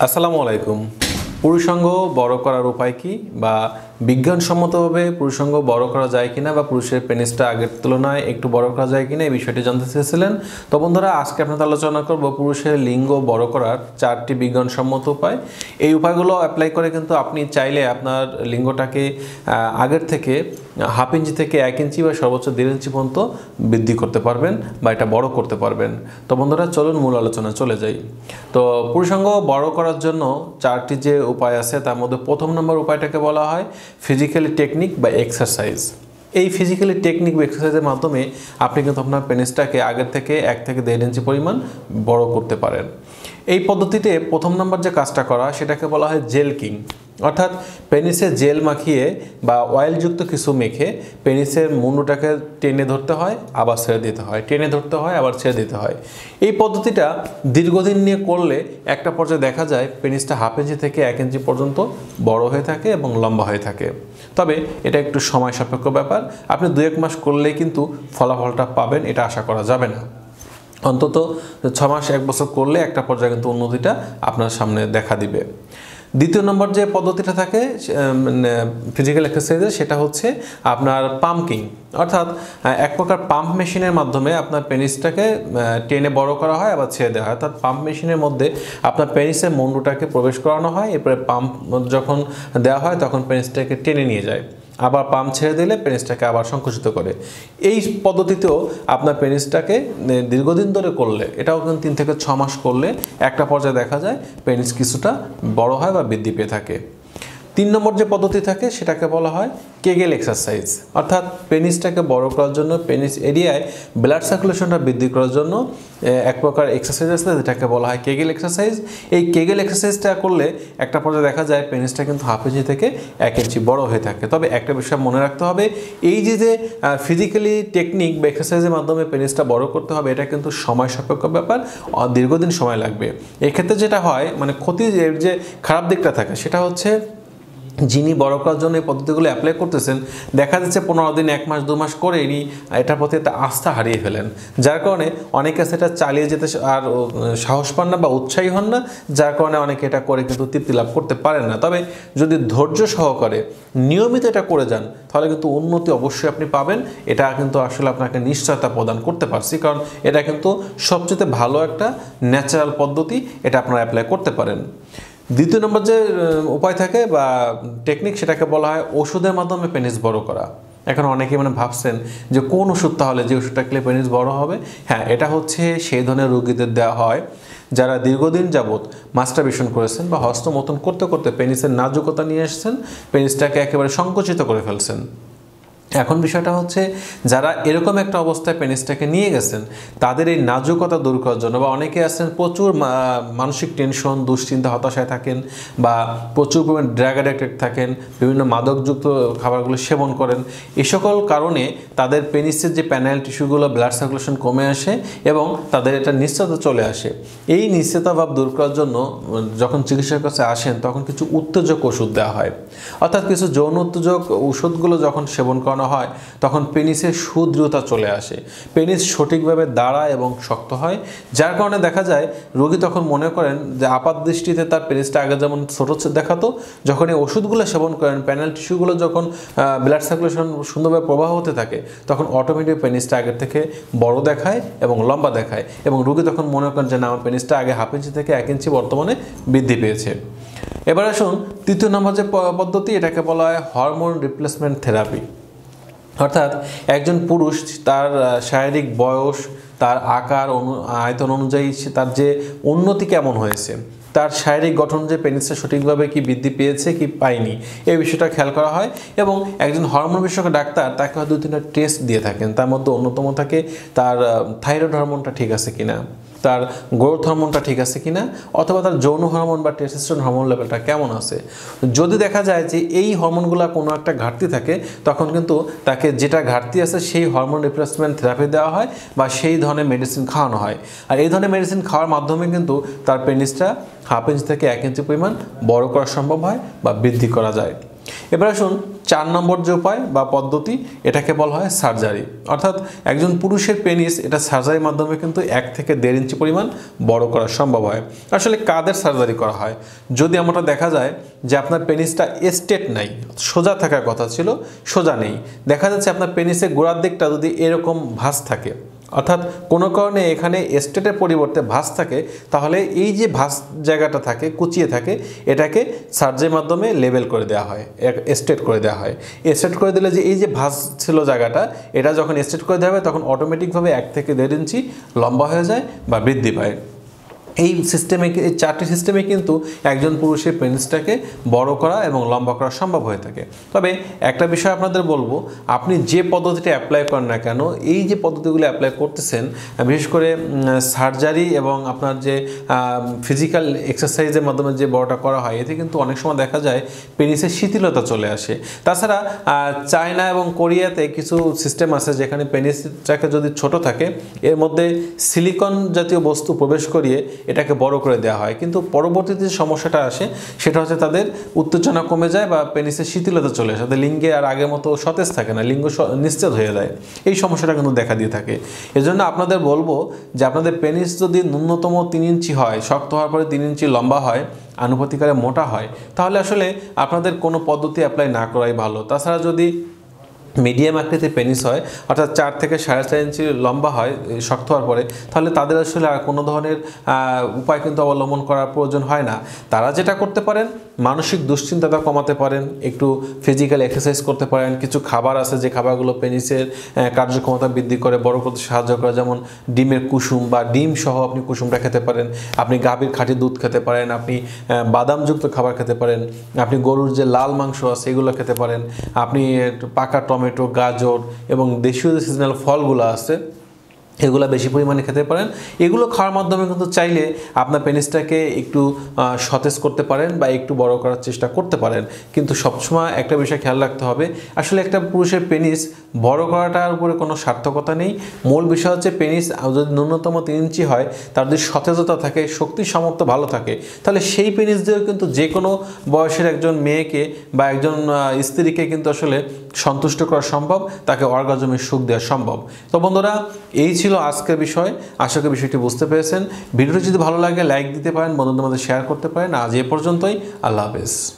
আসসালামু আলাইকুম। পুরুষাঙ্গ বড় করার উপায় কি বা বিজ্ঞানসম্মতভাবে পুরুষাঙ্গ বড় করা যায় কিনা বা পুরুষের পেনিসটা আগের তুলনায় একটু বড় করা যায় কিনা এই বিষয়টি জানতে চেয়েছিলেন। তো বন্ধুরা, আজকে আপনাদের আলোচনা করব পুরুষের লিঙ্গ বড় করার 4টি বিজ্ঞানসম্মত উপায়। এই উপায়গুলো অ্যাপ্লাই করে কিন্তু আপনি চাইলে আপনার লিঙ্গটাকে আগের থেকে হাফ ইঞ্চি থেকে 1 ইঞ্চি বা সর্বোচ্চ 1.5 ইঞ্চি পর্যন্ত বৃদ্ধি করতে পারবেন বা এটা বড় করতে পারবেন। তো বন্ধুরা, চলুন মূল আলোচনা চলে যাই। তো পুরুষাঙ্গ বড় করার জন্য 4টি যে উপায় আছে তার মধ্যে প্রথম নম্বর উপায়টাকে বলা হয় ফিজিক্যালি টেকনিক বা এক্সারসাইজ। এই ফিজিক্যালি টেকনিক বা এক্সারসাইজের মাধ্যমে আপনি কিন্তু আপনার পেনিসটাকে আগের থেকে 1 থেকে 1.5 ইঞ্চি পরিমাণ বড় করতে পারেন। এই পদ্ধতিতে প্রথম নম্বর যে কাজটা করা সেটাকে বলা হয় জেলকিং, অর্থাৎ পেনিসে জেল মাখিয়ে বা অয়েলযুক্ত কিছু মেখে পেনিসের মুন্ডুটাকে টেনে ধরতে হয় আবার ছেড়ে দিতে হয়, টেনে ধরতে হয় আবার ছেড়ে দিতে হয়। এই পদ্ধতিটা দীর্ঘদিন নিয়ে করলে একটা পর্যায়ে দেখা যায় পেনিসটা হাফ ইঞ্চি থেকে 1 ইঞ্চি পর্যন্ত বড় হয়ে থাকে এবং লম্বা হয়ে থাকে। তবে এটা একটু সময় সাপেক্ষ ব্যাপার। আপনি 2-1 মাস করলেই কিন্তু ফলাফলটা পাবেন, এটা আশা করা যাবে না। অন্তত 6 মাস 1 বছর করলে একটা পর্যায়ে কিন্তু উন্নতিটা আপনার সামনে দেখা দিবে। দ্বিতীয় নম্বর যে পদ্ধতিটা থাকে ফিজিক্যাল এক্সারসাইজে সেটা হচ্ছে আপনার পাম্পিং, অর্থাৎ এক প্রকার পাম্প মেশিনের মাধ্যমে আপনার পেনিসটাকে টেনে বড় করা হয় আবার ছেড়ে দেওয়া হয়। অর্থাৎ পাম্প মেশিনের মধ্যে আপনার পেনিসের মুন্ডুটাকে প্রবেশ করানো হয়, এরপরে পাম্প যখন দেওয়া হয় তখন পেনিসটাকে টেনে নিয়ে যায়, আবার পাম্প ছেড়ে দিলে পেনিসটাকে আবার সংকুচিত করে। এই পদ্ধতিতেও আপনার পেনিসটাকে দীর্ঘদিন ধরে করলে, এটাও কিন্তু 3 থেকে 6 মাস করলে একটা পর্যায়ে দেখা যায় পেনিস কিছুটা বড় হয় বা বৃদ্ধি পেয়ে থাকে। 3 নম্বর যে পদ্ধতি থাকে সেটাকে বলা হয় কেগেল এক্সারসাইজ, অর্থাৎ পেনিসটাকে বড় করার জন্য পেনিস এরিয়ায় ব্লাড সার্কুলেশনটা বৃদ্ধি করার জন্য এক প্রকার এক্সারসাইজ আছে যেটাকে বলা হয় কেগেল এক্সারসাইজ। এই কেগেল এক্সারসাইজটা করলে একটা পর্যায়ে দেখা যায় পেনিসটা কিন্তু হাফ ইঞ্চি থেকে 1 ইঞ্চি বড় হয়ে থাকে। তবে একটা বিষয় মনে রাখতে হবে, এই যে ফিজিক্যালি টেকনিক বা এক্সারসাইজের মাধ্যমে পেনিসটা বড় করতে হবে এটা কিন্তু সময় সাপেক্ষ ব্যাপার, দীর্ঘদিন সময় লাগবে। এক্ষেত্রে যেটা হয় মানে ক্ষতির যে খারাপ দিকটা থাকে সেটা হচ্ছে যিনি বড় করার জন্য এই পদ্ধতিগুলো অ্যাপ্লাই করতেছেন দেখা যাচ্ছে 15 দিন 1 মাস 2 মাস করে ইনি এটার প্রতি একটা আস্থা হারিয়ে ফেলেন, যার কারণে অনেকে সেটা চালিয়ে যেতে আর সাহস পান না বা উৎসাহী হন না, যার কারণে অনেকে এটা করে কিন্তু তৃপ্তি লাভ করতে পারেন না। তবে যদি ধৈর্য সহকারে নিয়মিত এটা করে যান তাহলে কিন্তু উন্নতি অবশ্যই আপনি পাবেন। এটা কিন্তু আসলে আপনাকে নিশ্চয়তা প্রদান করতে পারছি, কারণ এটা কিন্তু সবচেয়ে ভালো একটা ন্যাচারাল পদ্ধতি, এটা আপনারা অ্যাপ্লাই করতে পারেন। দ্বিতীয় নম্বর যে উপায় থাকে বা টেকনিক সেটাকে বলা হয় ওষুধের মাধ্যমে পেনিস বড় করা। এখন অনেকেই ভাবছেন যে কোন ওষুধ তাহলে যে ওষুধটা খেলে পেনিস বড় হবে। হ্যাঁ, এটা হচ্ছে সেই ধরনের রোগীদের দেওয়া হয় যারা দীর্ঘদিন যাবৎ মাস্টারবেশন করেছেন বা হস্তমৈথুন করতে করতে পেনিসের নাজুকতা নিয়ে এসেছেন, পেনিসটাকে একেবারে সংকুচিত করে ফেলছেন। এখন বিষয়টা হচ্ছে যারা এরকম একটা অবস্থায় পেনিসটাকে নিয়ে গেছেন তাদের এই নাজুকতা দূর করার জন্য, বা অনেকে আছেন প্রচুর মানসিক টেনশন দুশ্চিন্তা হতাশায় থাকেন বা প্রচুর পরিমাণ ড্রাগ অ্যাডিক্টেড থাকেন, বিভিন্ন মাদকযুক্ত খাবারগুলো সেবন করেন, এই সকল কারণে তাদের পেনিসের যে প্যানেল টিস্যুগুলো ব্লাড সার্কুলেশন কমে আসে এবং তাদের এটা নিশ্চয়তা চলে আসে। এই নিশ্চয়তাভাব দূর করার জন্য যখন চিকিৎসকের কাছে আসেন তখন কিছু উত্তেজক ওষুধ দেওয়া হয়, অর্থাৎ কিছু যৌন উত্তেজক ওষুধগুলো যখন সেবন করানো হয় তখন পেনিসের সুদৃঢ়তা চলে আসে, পেনিস সঠিকভাবে দাঁড়ায় এবং শক্ত হয়, যার কারণে দেখা যায় রোগী তখন মনে করেন যে আপাত দৃষ্টিতে তার পেনিসটা আগে যেমন ছোট দেখাতো, যখন এই ওষুধগুলো সেবন করেন প্যানেল টিস্যুগুলো যখন ব্লাড সার্কুলেশন সুন্দরভাবে প্রবাহ হতে থাকে তখন অটোমেটিক পেনিসটা আগের থেকে বড় দেখায় এবং লম্বা দেখায়, এবং রোগী তখন মনে করেন যে না, আমার পেনিসটা আগে হাফ ইঞ্চি থেকে 1 ইঞ্চি বর্তমানে বৃদ্ধি পেয়েছে। এবার আসুন 3য় নম্বর যে পদ্ধতি, এটাকে বলা হয় হরমোন রিপ্লেসমেন্ট থেরাপি। অর্থাৎ একজন পুরুষ তার শারীরিক বয়স, তার আকার আয়তন অনুযায়ী তার যে উন্নতি কেমন হয়েছে, তার শারীরিক গঠন যে পেনিসটা সঠিকভাবে কি বৃদ্ধি পেয়েছে কি পায়নি এই বিষয়টা খেয়াল করা হয়, এবং একজন হরমোন বিশেষজ্ঞ ডাক্তার তাকে 2-3টা টেস্ট দিয়ে থাকেন। তার মধ্যে অন্যতম থাকে তার থাইরয়েড হরমোনটা ঠিক আছে কিনা, তার গ্রোথ হরমোনটা ঠিক আছে কিনা, অথবা তার যৌন হরমোন বা টেস্টোস্টেরন হরমোন লেভেলটা কেমন আছে। যদি দেখা যায় যে এই হরমোনগুলো কোনো একটা ঘাটতি থাকে তখন কিন্তু তাকে যেটা ঘাটতি আছে সেই হরমোন রিপ্লেসমেন্ট থেরাপি দেওয়া হয় বা সেই ধরনের মেডিসিন খাওয়ানো হয়। আর এই ধরনের মেডিসিন খাওয়ার মাধ্যমে কিন্তু তার পেনিসটা হাফ ইঞ্চি থেকে 1 ইঞ্চি পরিমাণ বড় করা সম্ভব হয় বা বৃদ্ধি করা যায়। এবার আসুন 4 নম্বর যে উপায় বা পদ্ধতি, এটাকে বলা হয় সার্জারি। অর্থাৎ একজন পুরুষের পেনিস এটা সার্জারির মাধ্যমে কিন্তু 1 থেকে 1.5 ইঞ্চি পরিমাণ বড় করা সম্ভব হয়। আসলে কাদের সার্জারি করা হয়? যদি এমনটা দেখা যায় যে আপনার পেনিসটা স্ট্রেট নাই, সোজা থাকার কথা ছিল, সোজা নেই, দেখা যাচ্ছে আপনার পেনিসের গোড়ার দিকটা যদি এরকম ভাঁজ থাকে, অর্থাৎ কোনো কারণে এখানে স্ট্রেটের পরিবর্তে ভাঁজ থাকে, তাহলে এই যে ভাঁজ জায়গাটা থাকে, কুচিয়ে থাকে, এটাকে সার্জারির মাধ্যমে লেভেল করে দেওয়া হয়, স্ট্রেট করে দেওয়া হয়। স্ট্রেট করে দিলে যে এই যে ভাঁজ ছিল জায়গাটা, এটা যখন স্ট্রেট করে দেওয়া হবে তখন অটোমেটিকভাবে 1 থেকে 1.5 ইঞ্চি লম্বা হয়ে যায় বা বৃদ্ধি পায়। এই সিস্টেমে, এই 4টি সিস্টেমে কিন্তু একজন পুরুষের পেনিসটাকে বড় করা এবং লম্বা করা সম্ভব হয়ে থাকে। তবে একটা বিষয় আপনাদের বলবো, আপনি যে পদ্ধতিটা অ্যাপ্লাই করেন না কেন, এই যে পদ্ধতিগুলো অ্যাপ্লাই করতেছেন, বিশেষ করে সার্জারি এবং আপনার যে ফিজিক্যাল এক্সারসাইজের মাধ্যমে যে বড়টা করা হয়, এতে কিন্তু অনেক সময় দেখা যায় পেনিসের শিথিলতা চলে আসে। তাছাড়া চায়না এবং কোরিয়াতে কিছু সিস্টেম আছে যেখানে পেনিসটাকে যদি ছোট থাকে, এর মধ্যে সিলিকন জাতীয় বস্তু প্রবেশ করিয়ে এটাকে বড় করে দেওয়া হয়, কিন্তু পরবর্তীতে যে সমস্যাটা আসে সেটা হচ্ছে তাদের উত্তেজনা কমে যায় বা পেনিসের শিথিলতা চলে আসে, তাদের লিঙ্গে আর আগের মতো সতেজ থাকে না, লিঙ্গ নিশ্চেদ হয়ে যায়। এই সমস্যাটা কিন্তু দেখা দিয়ে থাকে। এজন্য আপনাদের বলবো যে আপনাদের পেনিস যদি ন্যূনতম 3 ইঞ্চি হয়, শক্ত হওয়ার পরে 3 ইঞ্চি লম্বা হয়, আনুপাতিকারে মোটা হয়, তাহলে আসলে আপনাদের কোনো পদ্ধতি অ্যাপ্লাই না করাই ভালো। তাছাড়া যদি মিডিয়াম আকৃতির পেনিস হয়, অর্থাৎ 4 থেকে 4.5 ইঞ্চি লম্বা হয় শক্ত হওয়ার পরে, তাহলে তাদের আসলে আর কোনো ধরনের উপায় কিন্তু অবলম্বন করার প্রয়োজন হয় না। তারা যেটা করতে পারেন, মানসিক দুশ্চিন্তাটা কমাতে পারেন, একটু ফিজিক্যাল এক্সারসাইজ করতে পারেন, কিছু খাবার আছে যে খাবারগুলো পেনিসের কার্যক্ষমতা বৃদ্ধি করে, বড় করতে সাহায্য করে, যেমন ডিমের কুসুম বা ডিম সহ আপনি কুসুমটা খেতে পারেন, আপনি গাভীর খাঁটি দুধ খেতে পারেন, আপনি বাদামযুক্ত খাবার খেতে পারেন, আপনি গরুর যে লাল মাংস আছে এগুলো খেতে পারেন, আপনি পাকা টমেটো, গাজর এবং দেশীয় যে সিজনাল ফলগুলো আছে এগুলো বেশি পরিমাণে খেতে পারেন। এগুলো খাওয়ার মাধ্যমে কিন্তু চাইলে আপনার পেনিসটাকে একটু সতেজ করতে পারেন বা একটু বড় করার চেষ্টা করতে পারেন। কিন্তু সবসময় একটা বিষয় খেয়াল রাখতে হবে, আসলে একটা পুরুষের পেনিস বড় করাটার উপরে কোনো সার্থকতা নেই। মূল বিষয় হচ্ছে পেনিস যদি ন্যূনতম 3 ইঞ্চি হয়, তার যদি সতেজতা থাকে, শক্তি সামর্থ্য ভালো থাকে, তাহলে সেই পেনিস দিয়েও কিন্তু যে কোনো বয়সের একজন মেয়েকে বা একজন স্ত্রীকে কিন্তু আসলে সন্তুষ্ট করা সম্ভব, তাকে অর্গাজমের সুখ দেওয়া সম্ভব। তো বন্ধুরা, এই ছিল আজকের বিষয়। আশা করি বিষয়টি বুঝতে পেরেছেন। ভিডিওটি যদি ভালো লাগে লাইক দিতে পারেন, বন্ধুদের মধ্যে শেয়ার করতে পারেন। আজ এ পর্যন্তই। আল্লাহ হাফেজ।